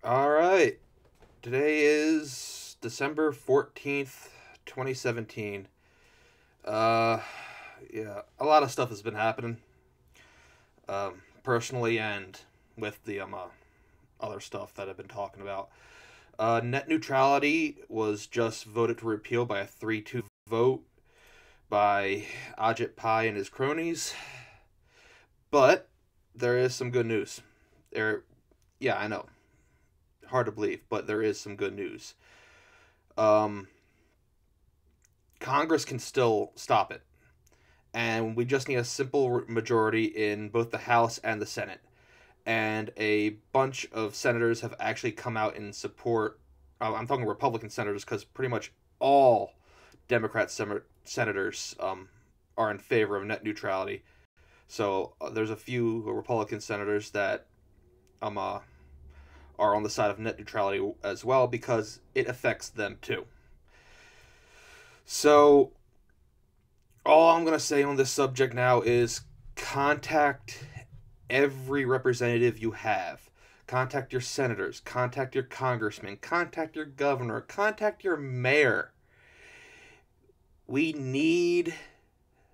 All right. Today is December 14th, 2017. Uh yeah, a lot of stuff has been happening personally and with the other stuff that I've been talking about. Net neutrality was just voted to repeal by a 3-2 vote by Ajit Pai and his cronies, but there is some good news. There Yeah, I know. Hard to believe, but there is some good news. Um Congress can still stop it. And we just need a simple majority in both the House and the Senate. And a bunch of senators have actually come out in support. I'm talking Republican senators because pretty much all Democrat senators are in favor of net neutrality. So there's a few Republican senators that um, uh, are on the side of net neutrality as well because it affects them too. So all I'm going to say on this subject now is contact every representative you have. Contact your senators, contact your congressman, contact your governor, contact your mayor. We need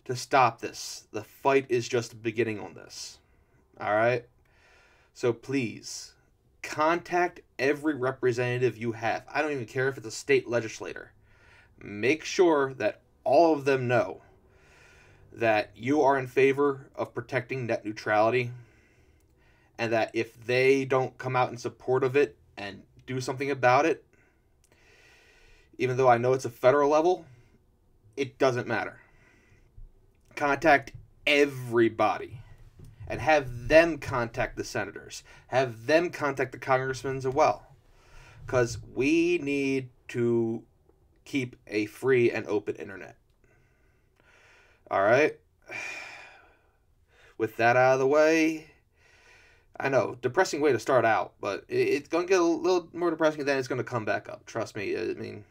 to stop this. The fight is just beginning on this. All right? So please, contact every representative you have. I don't even care if it's a state legislator. Make sure that all of them know that you are in favor of protecting net neutrality, and that if they don't come out in support of it and do something about it, even though I know it's a federal level, it doesn't matter. Contact everybody and have them contact the senators, have them contact the congressmen as well, because we need to keep a free and open internet. All right? With that out of the way, I know, depressing way to start out, but it's going to get a little more depressing, then it's going to come back up. Trust me. I mean,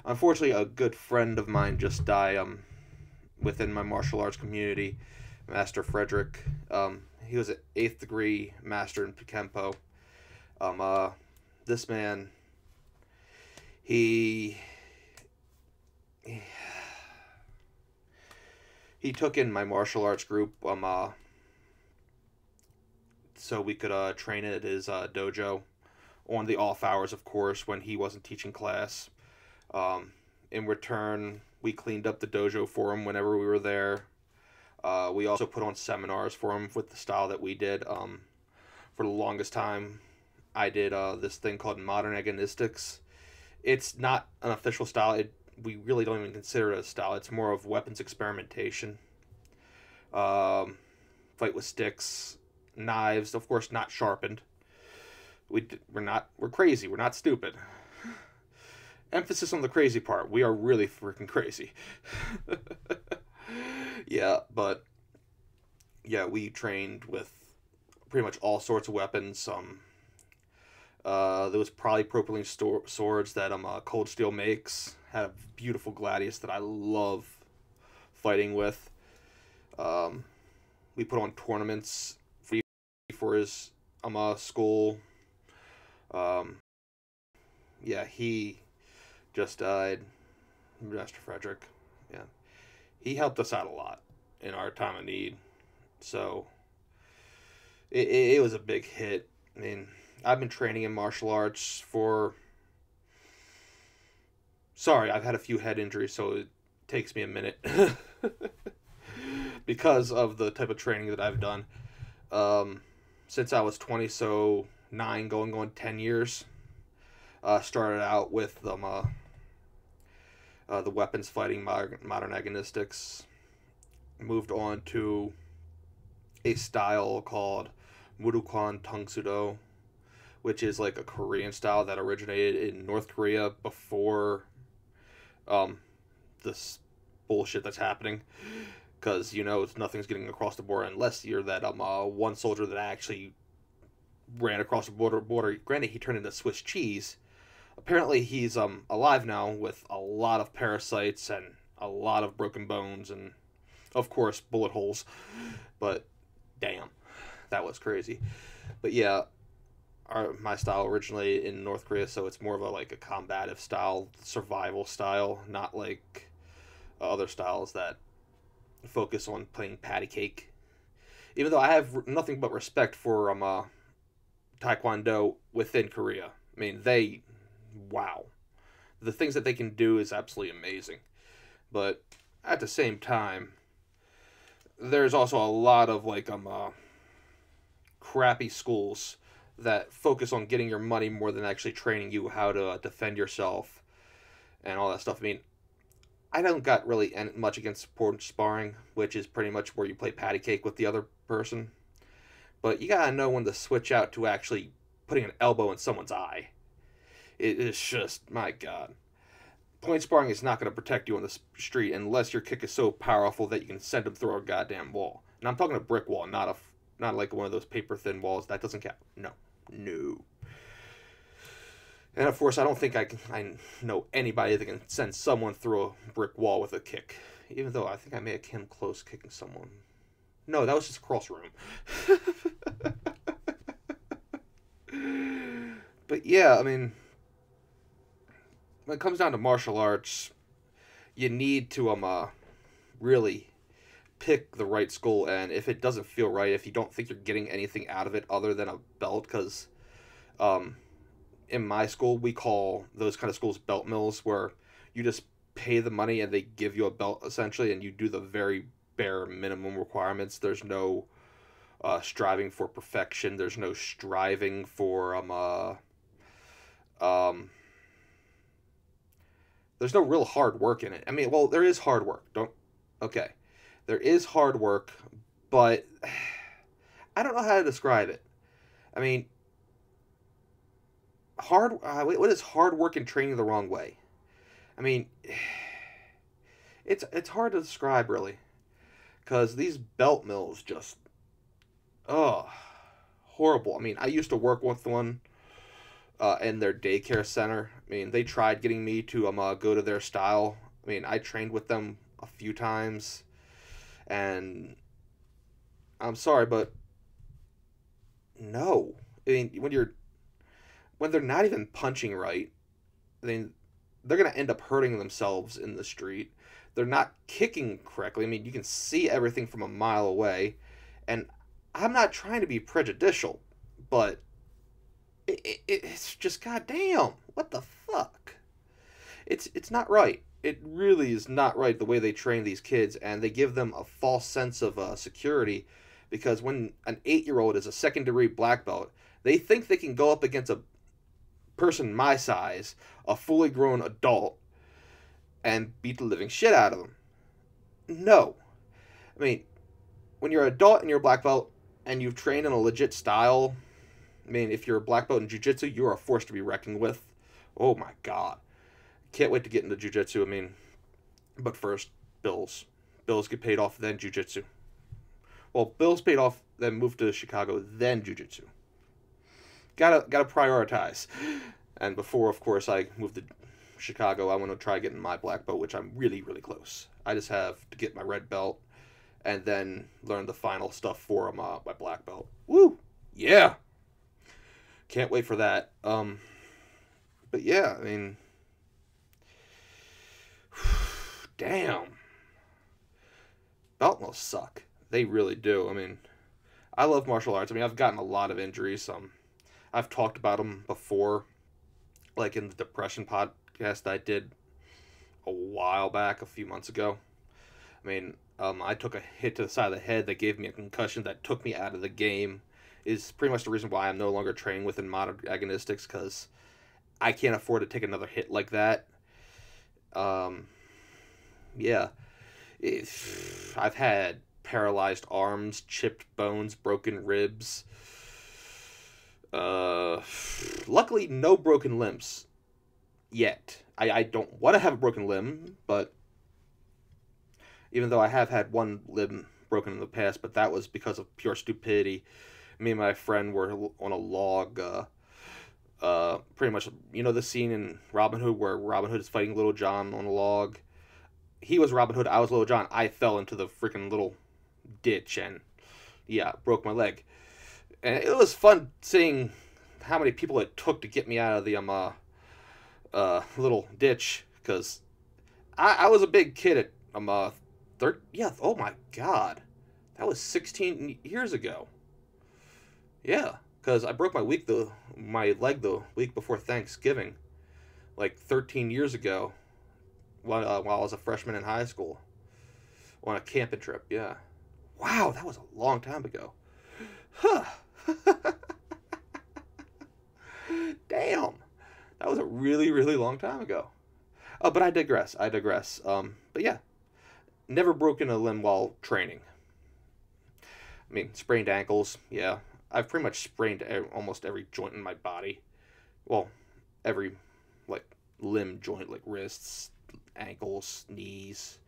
unfortunately, a good friend of mine just died within my martial arts community, Master Frederick. He was an 8th degree master in Kempo. This man, he he took in my martial arts group so we could train at his dojo on the off hours, of course, when he wasn't teaching class. In return, we cleaned up the dojo for him whenever we were there. We also put on seminars for him with the style that we did. For the longest time, I did this thing called modern agonistics. It's not an official style. We really don't even consider it a style. It's more of weapons experimentation. Fight with sticks, knives, of course, not sharpened. We're crazy. We're not stupid. Emphasis on the crazy part. We are really freaking crazy. Yeah, but yeah, we trained with pretty much all sorts of weapons. There was probably propylene swords that Cold Steel makes. Had a beautiful gladius that I love fighting with. We put on tournaments for his school. Yeah, he just died, Master Frederick. Yeah, he helped us out a lot in our time of need. So it was a big hit. I mean, I've been training in martial arts for. Sorry, I've had a few head injuries, so it takes me a minute because of the type of training that I've done. Since I was 20, so 9 going on 10 years. Started out with the weapons fighting modern agonistics. Moved on to a style called Murukwan Tungsudo, which is like a Korean style that originated in North Korea before this bullshit that's happening. Because, nothing's getting across the border unless you're that one soldier that actually ran across the border. Granted, he turned into Swiss cheese. Apparently, he's alive now with a lot of parasites and a lot of broken bones and, of course, bullet holes. But, damn, that was crazy. But, yeah, my style originally in North Korea, so it's more of a like a combative style, survival style, not like other styles that focus on playing patty cake. Even though I have nothing but respect for Taekwondo within Korea. I mean, wow, the things that they can do is absolutely amazing. But at the same time, there's also a lot of like crappy schools that focus on getting your money more than actually training you how to defend yourself and all that stuff. I mean, I don't got really much against support sparring, which is pretty much where you play patty cake with the other person. But you gotta know when to switch out to actually putting an elbow in someone's eye. It is just, my God. Point sparring is not going to protect you on the street unless your kick is so powerful that you can send them through a goddamn wall. And I'm talking a brick wall, not like one of those paper thin walls. That doesn't count. No. No. And of course, I don't think I know anybody that can send someone through a brick wall with a kick. Even though I think I may have came close kicking someone. No, that was just a cross room. But yeah, I mean, when it comes down to martial arts, you need to really pick the right school, and if it doesn't feel right, if you don't think you're getting anything out of it other than a belt, because in my school we call those kind of schools belt mills, where you just pay the money and they give you a belt essentially, and you do the very bare minimum requirements. There's no striving for perfection. There's no striving for there's no real hard work in it. I mean, well, there is hard work. Okay. There is hard work, but I don't know how to describe it. I mean, what is hard work and training the wrong way? I mean, it's hard to describe, really, because these belt mills just, oh, horrible. I mean, I used to work with one in their daycare center. I mean, they tried getting me to go to their style. I mean, I trained with them a few times, and I'm sorry, but no. I mean, when they're not even punching right, I mean, they're gonna end up hurting themselves in the street. They're not kicking correctly. I mean, you can see everything from a mile away, and I'm not trying to be prejudicial, but it's just goddamn, what the fuck? It's not right. It really is not right the way they train these kids, and they give them a false sense of security, because when an 8-year-old is a second-degree black belt, they think they can go up against a person my size, a fully grown adult, and beat the living shit out of them. No. I mean, when you're an adult and you're a black belt, and you've trained in a legit style, I mean, if you're a black belt in jiu-jitsu, you are a force to be reckoned with. Oh my God. Can't wait to get into jiu-jitsu. I mean, but first, bills. Bills get paid off, then jiu-jitsu. Well, bills paid off, then moved to Chicago, then jiu-jitsu. Gotta prioritize. And before, of course, I moved to Chicago, I want to try getting my black belt, which I'm really, really close. I just have to get my red belt and then learn the final stuff for my black belt. Woo! Yeah! Can't wait for that. But yeah, I mean, damn. Belt mills suck. They really do. I mean, I love martial arts. I mean, I've gotten a lot of injuries. I've talked about them before, like in the depression podcast I did a while back, a few months ago. I mean, I took a hit to the side of the head that gave me a concussion that took me out of the game. Is pretty much the reason why I'm no longer training within modern agonistics, because I can't afford to take another hit like that. Yeah. I've had paralyzed arms, chipped bones, broken ribs. Luckily, no broken limbs yet. I don't want to have a broken limb, but even though I have had one limb broken in the past, but that was because of pure stupidity. Me and my friend were on a log, pretty much, you know the scene in Robin Hood where Robin Hood is fighting Little John on a log? He was Robin Hood, I was Little John. I fell into the freaking little ditch and, yeah, broke my leg. And it was fun seeing how many people it took to get me out of the little ditch, because I was a big kid at yeah, oh my god, that was 16 years ago. Yeah, because I broke my leg the week before Thanksgiving, like 13 years ago, while I was a freshman in high school, on a camping trip. Yeah, wow, that was a long time ago. Huh. Damn, that was a really, really long time ago. But I digress. But yeah, never broken a limb while training. I mean, sprained ankles. Yeah, I've pretty much sprained almost every joint in my body. Well, every like limb joint, like wrists, ankles, knees.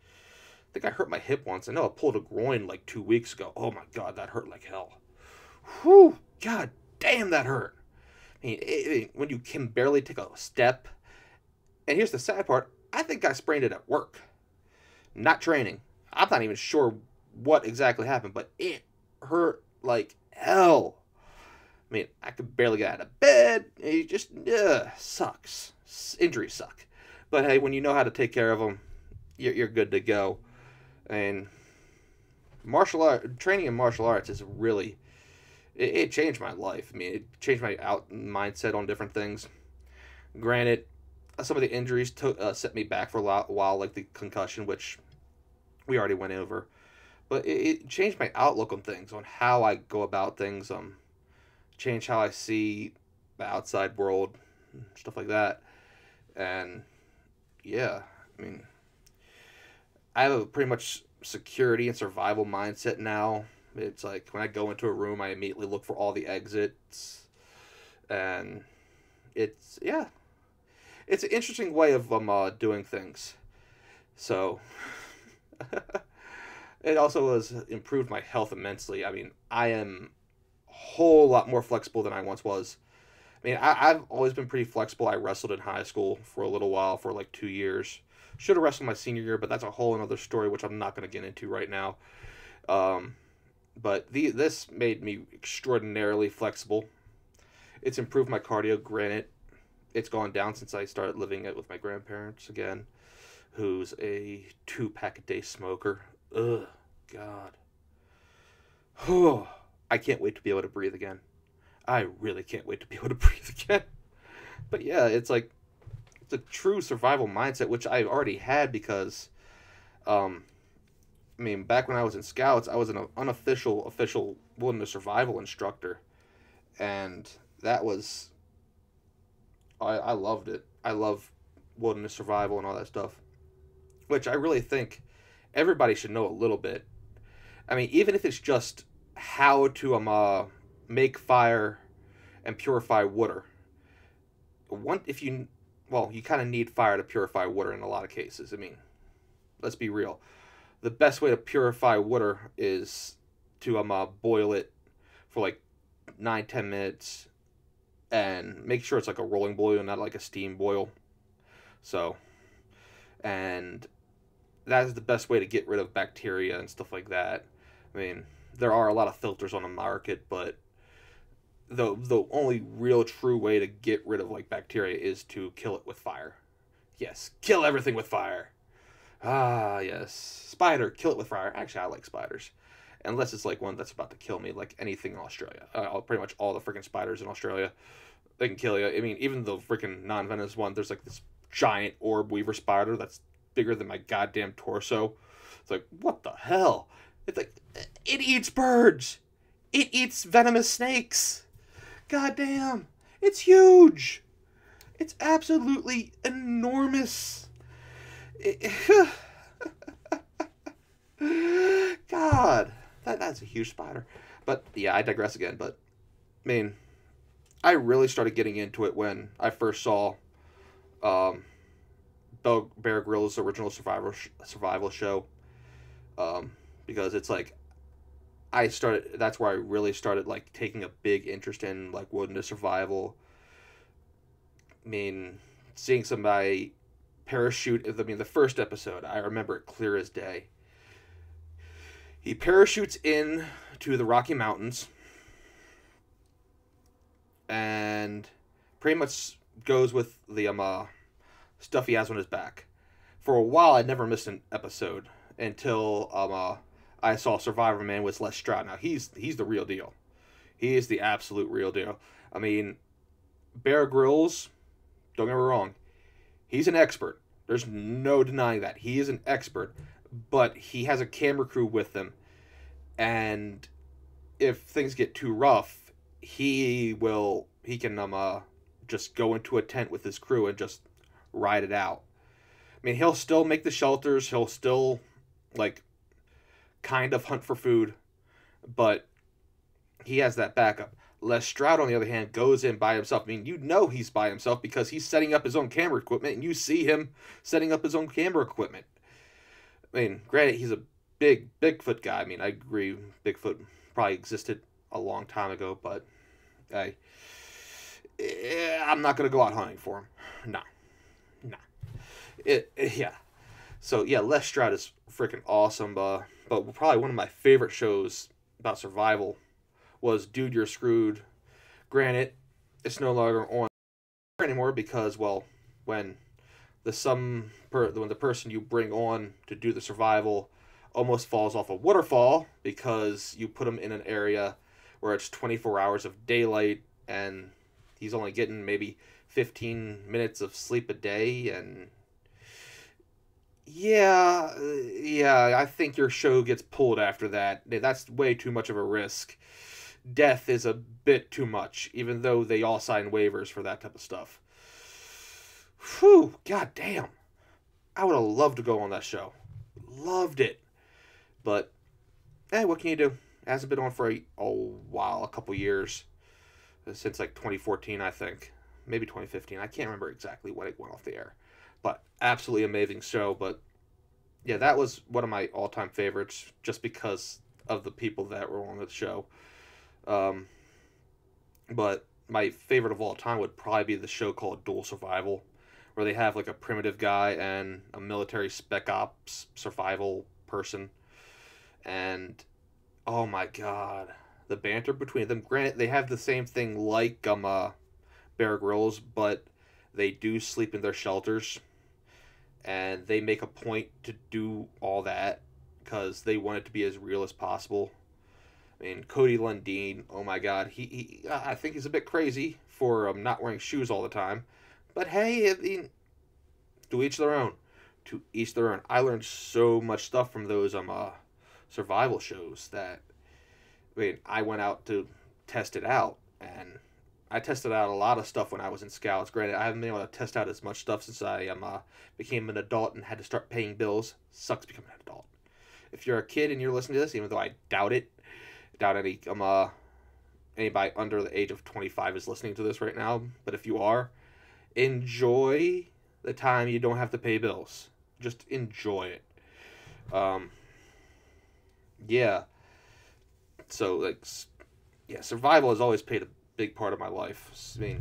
I think I hurt my hip once. I know I pulled a groin like 2 weeks ago. Oh my god, that hurt like hell. Whew, god damn, that hurt. I mean, when you can barely take a step. And here's the sad part. I think I sprained it at work. Not training. I'm not even sure what exactly happened, but it hurt like hell. I mean, I could barely get out of bed. It just sucks. Injuries suck. But hey, when you know how to take care of them, you're good to go. And training in martial arts is really, it changed my life. I mean, it changed my mindset on different things. Granted, some of the injuries set me back for a while, like the concussion, which we already went over. But it changed my outlook on things, on how I go about things, changed how I see the outside world, stuff like that. And yeah, I mean, I have a pretty much security and survival mindset now. It's like when I go into a room, I immediately look for all the exits. And it's, yeah, it's an interesting way of doing things. So it also has improved my health immensely. I mean, I am a whole lot more flexible than I once was. I mean, I've always been pretty flexible. I wrestled in high school for a little while, for like 2 years. Should have wrestled my senior year, but that's a whole another story, which I'm not going to get into right now. But this made me extraordinarily flexible. It's improved my cardio. Granted, it's gone down since I started living it with my grandparents again, who's a 2-pack-a-day smoker. Ugh, God. Oh, I can't wait to be able to breathe again. I really can't wait to be able to breathe again. But yeah, it's like, it's a true survival mindset, which I already had because, I mean, back when I was in Scouts, I was an official wilderness survival instructor. And that was, I loved it. I love wilderness survival and all that stuff, which I really think everybody should know a little bit. I mean, even if it's just how to make fire and purify water. You kind of need fire to purify water in a lot of cases. I mean, let's be real. The best way to purify water is to boil it for like 9-10 minutes and make sure it's like a rolling boil, not like a steam boil. So, and that is the best way to get rid of bacteria and stuff like that. I mean, there are a lot of filters on the market, but the only real true way to get rid of like bacteria is to kill it with fire. Yes, kill everything with fire. Ah, yes. Spider, kill it with fire. Actually, I like spiders. Unless it's like one that's about to kill me, like anything in Australia. Pretty much all the freaking spiders in Australia, they can kill you. I mean, even the freaking non-venomous one, there's like this giant orb weaver spider that's bigger than my goddamn torso. It's like, what the hell? It's like, it eats birds. It eats venomous snakes. Goddamn. It's huge. It's absolutely enormous. God, that's a huge spider. But yeah, I digress again. But I mean, I really started getting into it when I first saw Bear Grylls' original survival show. Because it's like that's where I really started like taking a big interest in like wilderness survival. I mean, seeing somebody parachute. I mean, the first episode, I remember it clear as day. He parachutes in to the Rocky Mountains, and pretty much goes with the stuff he has on his back. For a while, I never missed an episode until I saw Survivor Man with Les Stroud. Now he's the real deal. He is the absolute real deal. I mean, Bear Grylls, don't get me wrong, he's an expert. There's no denying that. He is an expert, but he has a camera crew with him, and if things get too rough, he can just go into a tent with his crew and just ride it out. I mean, he'll still make the shelters, he'll still like kind of hunt for food, but he has that backup. Les Stroud, on the other hand, goes in by himself. I mean, you know he's by himself because he's setting up his own camera equipment, and you see him setting up his own camera equipment. I mean, granted, he's a Bigfoot guy. I mean, I agree, Bigfoot probably existed a long time ago, but I'm not going to go out hunting for him. No. Yeah. So, yeah, Les Stroud is freaking awesome, but probably one of my favorite shows about survival was Dude, You're Screwed. Granted, it's no longer on anymore because, well, when the person you bring on to do the survival almost falls off a waterfall because you put him in an area where it's 24 hours of daylight and he's only getting maybe 15 minutes of sleep a day, and yeah, I think your show gets pulled after that. That's way too much of a risk. Death is a bit too much, even though they all sign waivers for that type of stuff. Whew, god damn. I would have loved to go on that show. Loved it. But, hey, what can you do? It hasn't been on for a while, a couple years. Since like 2014, I think. Maybe 2015. I can't remember exactly when it went off the air. But, absolutely amazing show. But, yeah, that was one of my all-time favorites, just because of the people that were on the show. But my favorite of all time would probably be the show called Dual Survival, where they have like a primitive guy and a military spec ops survival person. And oh my god, the banter between them. Granted, they have the same thing like Bear Grylls, but they do sleep in their shelters, and they make a point to do all that because they want it to be as real as possible. I mean, Cody Lundeen, oh my god, he I think he's a bit crazy for not wearing shoes all the time. But hey, I mean, to each their own. To each their own. I learned so much stuff from those survival shows that, I mean, I went out to test it out, and I tested out a lot of stuff when I was in Scouts. Granted, I haven't been able to test out as much stuff since I became an adult and had to start paying bills. Sucks becoming an adult. If you're a kid and you're listening to this, even though I doubt it, doubt anybody under the age of 25 is listening to this right now, but if you are, enjoy the time you don't have to pay bills. Just enjoy it. Yeah. So, like, yeah, survival has always played a big part of my life. I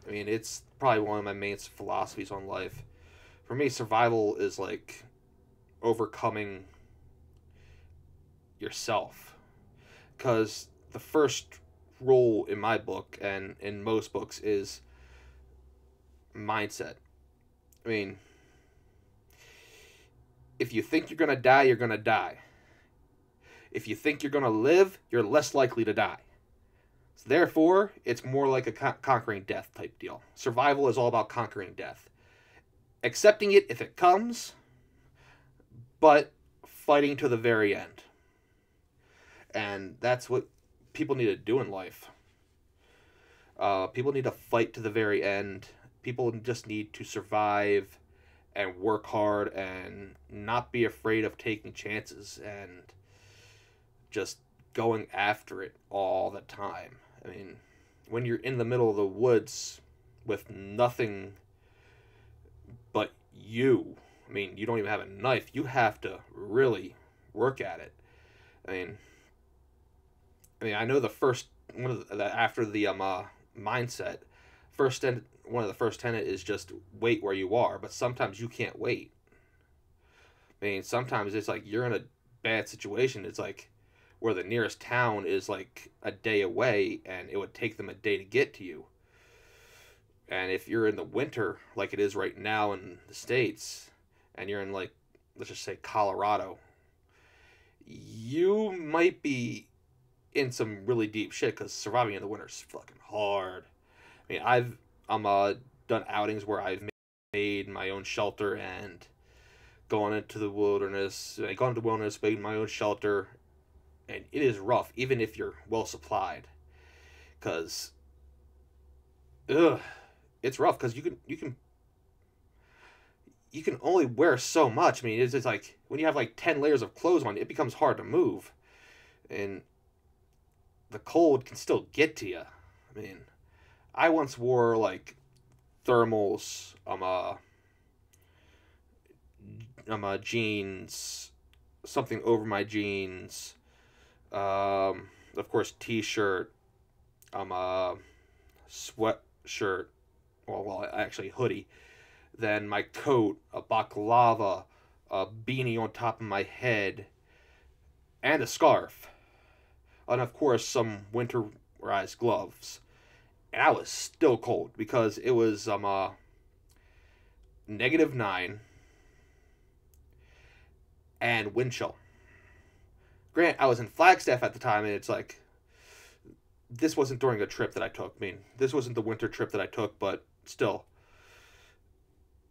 mean, it's probably one of my main philosophies on life. For me, survival is like overcoming yourself. Because the first rule in my book, and in most books, is mindset. I mean, if you think you're going to die, you're going to die. If you think you're going to live, you're less likely to die. So therefore, it's more like a conquering death type deal. Survival is all about conquering death. Accepting it if it comes, but fighting to the very end. And that's what people need to do in life. People need to fight to the very end. People just need to survive and work hard and not be afraid of taking chances and just going after it all the time. I mean, when you're in the middle of the woods with nothing but you, I mean, you don't even have a knife. You have to really work at it. I know the first one of after the mindset, one of the first tenet is just wait where you are, but sometimes you can't wait. I mean, sometimes it's like you're in a bad situation. It's like, where the nearest town is like a day away, and it would take them a day to get to you. And if you're in the winter, like it is right now in the States, and you're in, like, let's just say Colorado, you might be in some really deep shit, because surviving in the winter is fucking hard. I mean, done outings where I've made my own shelter and gone into the wilderness. I gone into the wilderness, made my own shelter, and it is rough, even if you're well supplied, because it's rough, because you can only wear so much. I mean, it's just like when you have like 10 layers of clothes on, it becomes hard to move, and the cold can still get to you. I mean, I once wore like thermals, jeans, something over my jeans, of course t-shirt, sweatshirt, well, actually hoodie, then my coat, a baklava, a beanie on top of my head, and a scarf, and of course some winterized gloves. And I was still cold because it was -9 and wind chill. Grant, I was in Flagstaff at the time, and it's like, this wasn't during a trip that I took. I mean, this wasn't the winter trip that I took, but still,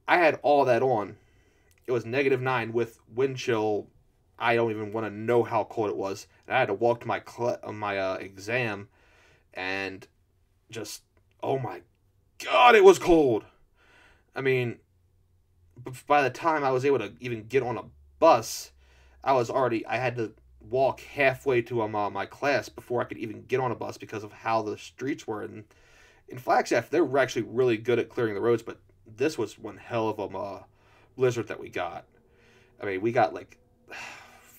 I had all that on. It was -9 with wind chill. I don't even want to know how cold it was. And I had to walk to my exam, and just, oh my god, it was cold. I mean, by the time I was able to even get on a bus, I had to walk halfway to my class before I could even get on a bus because of how the streets were. And in Flagstaff, they were actually really good at clearing the roads, but this was one hell of a blizzard that we got. I mean, we got like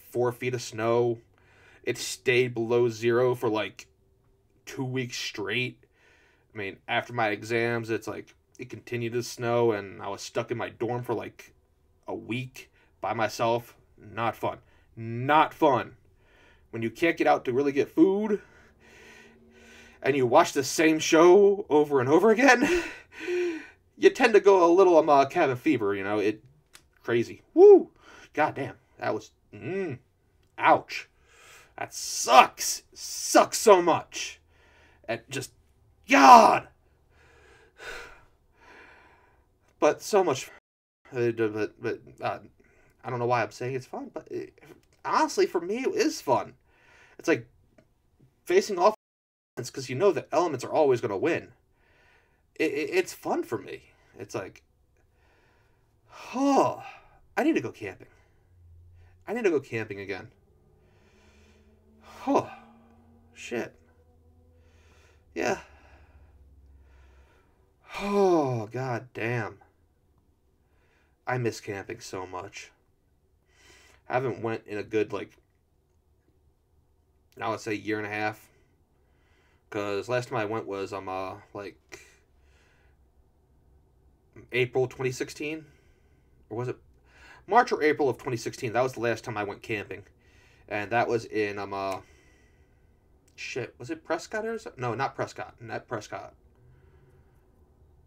4 feet of snow. It stayed below 0 for like 2 weeks straight. I mean, after my exams, it's like it continued to snow, and I was stuck in my dorm for like a week by myself. Not fun. Not fun. When you can't get out to really get food, and you watch the same show over and over again, you tend to go a little cabin fever, you know. It crazy. Woo! Goddamn. That was ouch. That sucks. Sucks so much. And just God. But so much. I don't know why I'm saying it's fun, but honestly, for me, it is fun. It's like facing off because you know the elements are always going to win. It's fun for me. It's like, oh, I need to go camping. I need to go camping again. Oh, shit. Yeah. Oh, god damn. I miss camping so much. I haven't went in a good, like, I would say year and a half. Because last time I went was, like, April 2016. Or was it March or April of 2016? That was the last time I went camping. And that was in, shit, was it Prescott, Arizona? No, not Prescott. Not Prescott.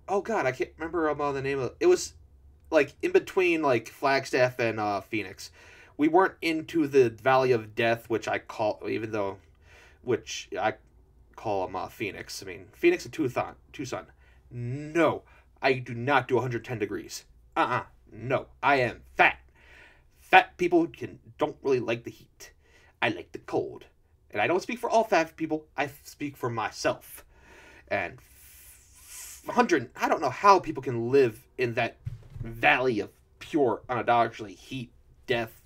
Oh, God, I can't remember the name of it. It was, like, in between, like, Flagstaff and Phoenix. We weren't into the Valley of Death, which I call Phoenix. I mean, Phoenix and Tucson. No, I do not do 110 degrees. No, I am fat. Fat people don't really like the heat. I like the cold. And I don't speak for all fat people. I speak for myself. And 100, I don't know how people can live in that valley of pure, unadulterated heat, death.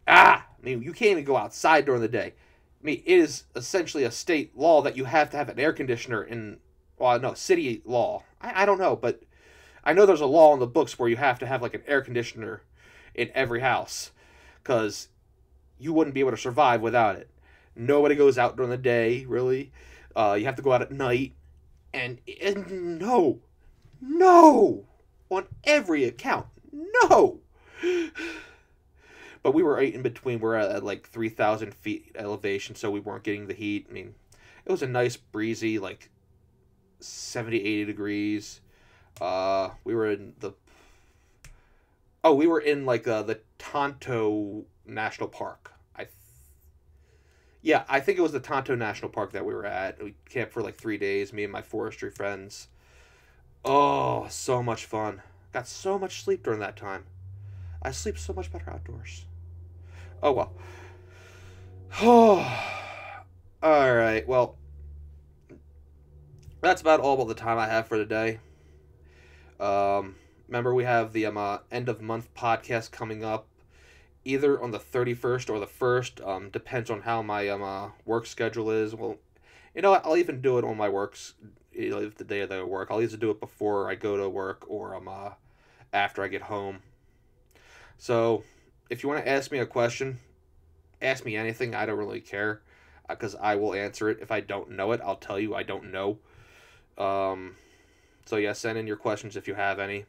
I mean, you can't even go outside during the day. I mean, it is essentially a state law that you have to have an air conditioner in, well, no, city law. I don't know, but I know there's a law in the books where you have to have, like, an air conditioner in every house, because you wouldn't be able to survive without it. Nobody goes out during the day, really. You have to go out at night, and no, on every account, no. But we were right in between. We're at like 3,000 feet elevation, so we weren't getting the heat. I mean, it was a nice breezy, like 70, 80 degrees. We were in the we were in like the Tonto National Park. Yeah, I think it was the Tonto National Park that we were at. We camped for like 3 days, me and my forestry friends. Oh, so much fun. Got so much sleep during that time. I sleep so much better outdoors. Oh well. Oh, all right. Well, that's about all about the time I have for today. Remember, we have the end of month podcast coming up, either on the 31st or the 1st. Depends on how my work schedule is. Well, you know what? I'll even do it on my works. You know, the day of the work. I'll either do it before I go to work or after I get home. So, if you want to ask me a question, ask me anything. I don't really care, because I will answer it. If I don't know it, I'll tell you I don't know. So yeah, send in your questions if you have any.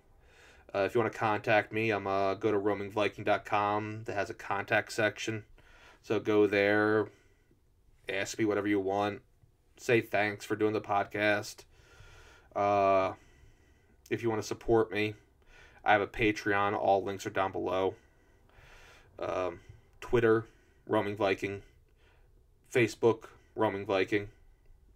If you want to contact me, go to roamingviking.com. That has a contact section. So go there, ask me whatever you want. Say thanks for doing the podcast. If you want to support me, I have a Patreon. All links are down below. Twitter, Roaming Viking. Facebook, Roaming Viking.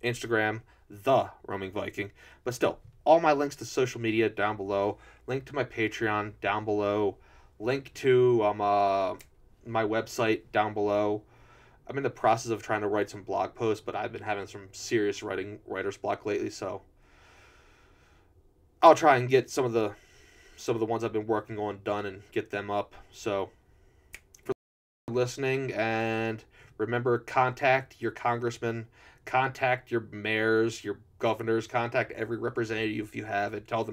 Instagram, The Roaming Viking. But still, all my links to social media down below. Link to my Patreon down below. Link to my website down below. I'm in the process of trying to write some blog posts, but I've been having some serious writer's block lately, so I'll try and get some of the ones I've been working on done and get them up. So for listening, and remember, contact your congressman, contact your mayors, your governors, contact every representative you have, and tell them